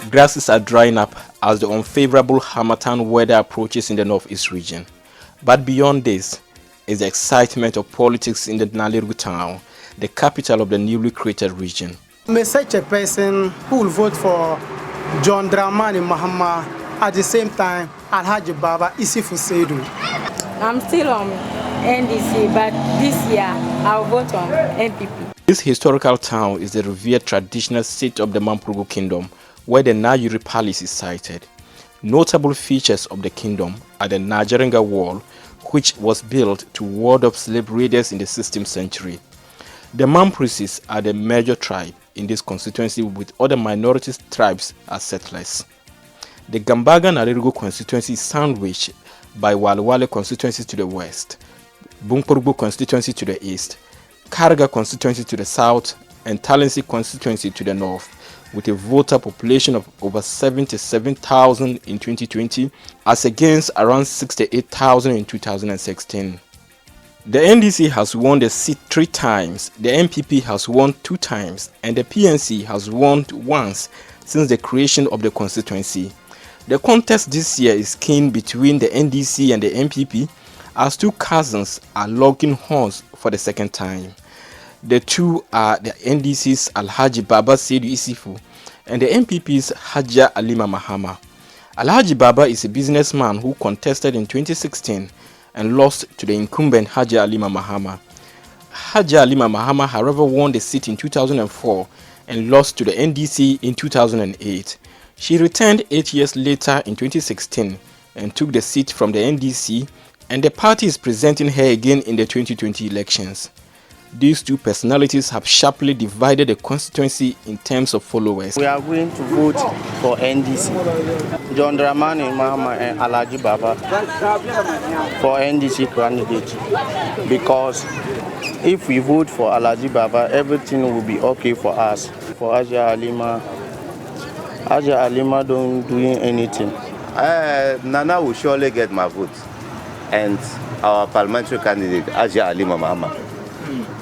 Grasses are drying up as the unfavorable Harmattan weather approaches in the northeast region. But beyond this is the excitement of politics in the Nalerigu town, the capital of the newly created region. I'm such a person who will vote for John Dramani Mahama. At the same time, Alhaji Baba Isifu Seidu. I'm still on NDC, but this year I'll vote on NPP. This historical town is the revered traditional seat of the Mampurugu Kingdom, where the Nayuri Palace is sited. Notable features of the kingdom are the Nalerigu Wall, which was built to ward off slave raiders in the 16th century. The Mampurusis are the major tribe in this constituency, with other minority tribes as settlers. The Gambaga Nalerigu constituency is sandwiched by Walwale constituency to the west, Bumpurugu constituency to the east, Karga constituency to the south, and Talensi constituency to the north, with a voter population of over 77,000 in 2020 as against around 68,000 in 2016. The NDC has won the seat 3 times, the NPP has won 2 times, and the PNC has won once since the creation of the constituency. The contest this year is keen between the NDC and the NPP, as 2 cousins are locking horns for the second time. The two are the NDC's Alhaji Baba Seidu Isifu and the NPP's Haja Alima Mahama. Alhaji Baba is a businessman who contested in 2016 and lost to the incumbent Haja Alima Mahama. Haja Alima Mahama, however, won the seat in 2004 and lost to the NDC in 2008. She returned 8 years later in 2016 and took the seat from the NDC, and the party is presenting her again in the 2020 elections. These 2 personalities have sharply divided the constituency in terms of followers. We are going to vote for NDC. John Dramani Mahama and Alhaji Baba for NDC candidate. Because if we vote for Alhaji Baba, everything will be okay for us. For Haja Alima don't doing anything. Nana will surely get my vote. And our parliamentary candidate, Haja Alima Mahama.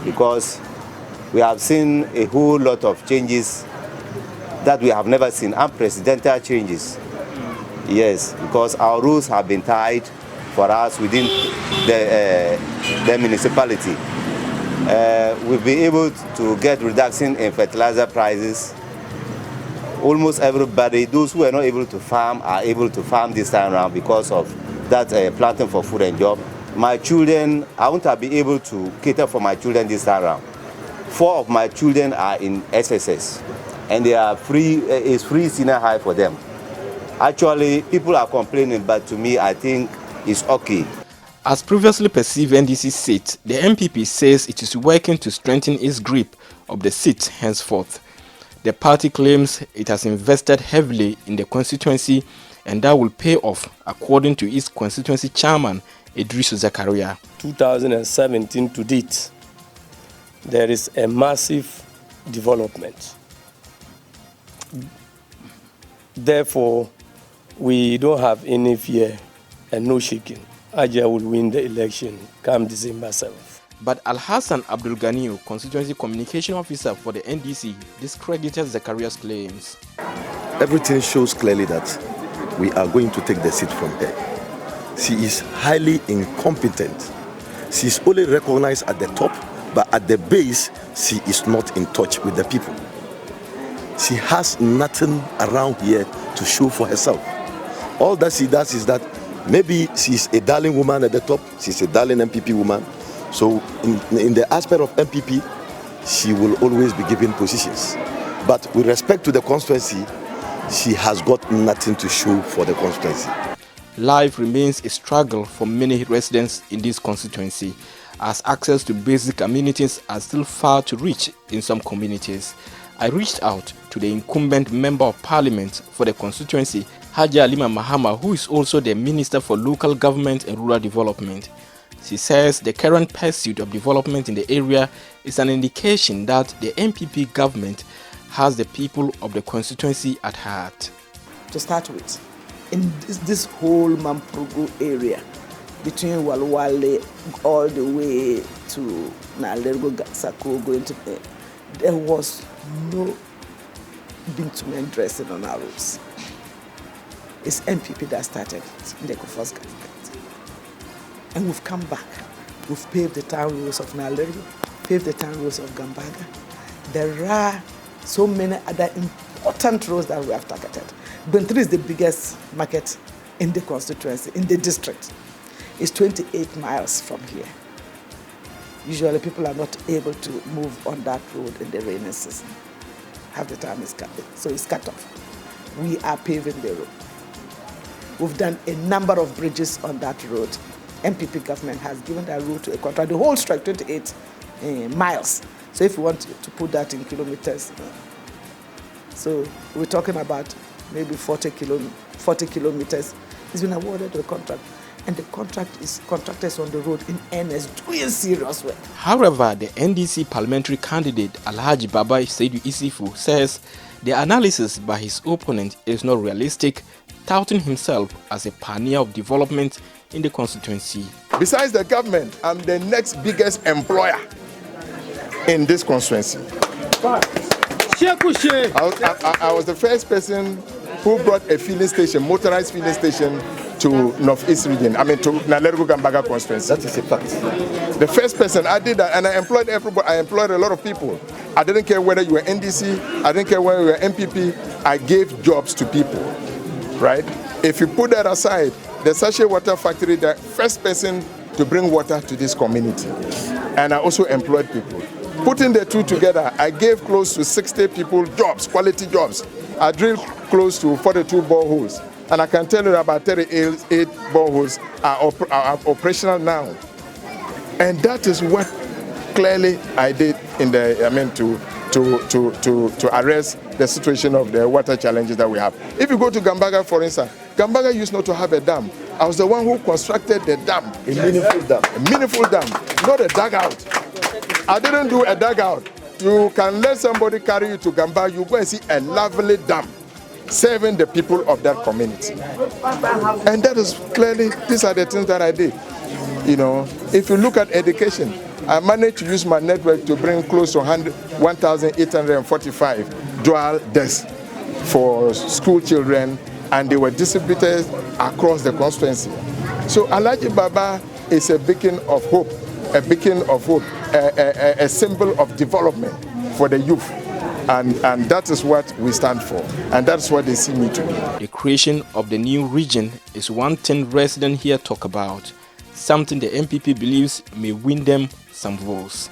Because we have seen a whole lot of changes that we have never seen, unprecedented changes. Yes, because our rules have been tied for us within the municipality. We've been able to get reduction in fertilizer prices. Almost everybody, those who are not able to farm, are able to farm this time around because of that planting for food and job. My children, I want to be able to cater for my children this time around. 4 of my children are in SSS, and they are free. It's free senior high for them. Actually, people are complaining, but to me, I think it's okay. As previously perceived NDC seat, the NPP says it is working to strengthen its grip of the seat henceforth. The party claims it has invested heavily in the constituency, and that will pay off, according to its constituency chairman, Idris Zakaria. 2017 to date, there is a massive development. Therefore, we don't have any fear and no shaking. Aja will win the election come December 7th. But Al-Hassan Abdul Ganiu, constituency communication officer for the NDC, discredited Zakaria's claims. Everything shows clearly that we are going to take the seat from her. She is highly incompetent. She is only recognized at the top, but at the base, she is not in touch with the people. She has nothing around here to show for herself. All that she does is that maybe she's a darling woman at the top, she's a darling MPP woman. So in the aspect of MPP, she will always be given positions. But with respect to the constituency, she has got nothing to show for the constituency. Life remains a struggle for many residents in this constituency, as access to basic amenities are still far to reach in some communities. I reached out to the incumbent member of parliament for the constituency, Haja Alima Mahama, who is also the Minister for Local Government and Rural Development. She says the current pursuit of development in the area is an indication that the NPP government has the people of the constituency at heart. To start with, in this whole Mampurugu area, between Walwale all the way to Nalerigu-Gambaga going to there was no bitumen dressing on our roads. It's NPP that started it in the first government. And we've come back. We've paved the town roads of Nalerigu, paved the town roads of Gambaga. There are so many other important roads that we have targeted. Bentry is the biggest market in the constituency, in the district. It's 28 miles from here. Usually people are not able to move on that road in the rainy season. Half the time it's cut, so it's cut off. We are paving the road. We've done a number of bridges on that road. NPP government has given that road to a contract, the whole stretch, 28 miles. So if you want to put that in kilometers, so we're talking about maybe 40 kilometers. It's been awarded to a contract. And the contractors on the road in earnest doing serious work. However, the NDC parliamentary candidate Alhaji Baba Saidu Isifu says the analysis by his opponent is not realistic, touting himself as a pioneer of development in the constituency. Besides the government, I'm the next biggest employer in this constituency. I was the first person who brought a filling station, motorized filling station, to Northeast region, to Nalerigu-Gambaga constituency. That is a fact. The first person, I did that, and I employed everybody. I employed a lot of people. I didn't care whether you were NDC, I didn't care whether you were NPP. I gave jobs to people, right? If you put that aside, the Sachet Water Factory, the first person to bring water to this community, and I also employed people. Putting the two together, I gave close to 60 people jobs, quality jobs. I drilled close to 42 boreholes. And I can tell you about 38 boreholes are operational now. And that is what clearly I did in the, to arrest the situation of the water challenges that we have. If you go to Gambaga, for instance, Gambaga used not to have a dam. I was the one who constructed the dam. A meaningful dam. A meaningful dam, not a dugout. I didn't do a dugout. You can let somebody carry you to Gambaga, you go and see a lovely dam serving the people of that community. And that is clearly, these are the things that I did. If you look at education, I managed to use my network to bring close to 1,845 dual desks for school children, and they were distributed across the constituency. So Alhaji Baba is a beacon of hope, a symbol of development for the youth. And that is what we stand for, and that's what they see me to be. The creation of the new region is one thing residents here talk about, something the NPP believes may win them some votes.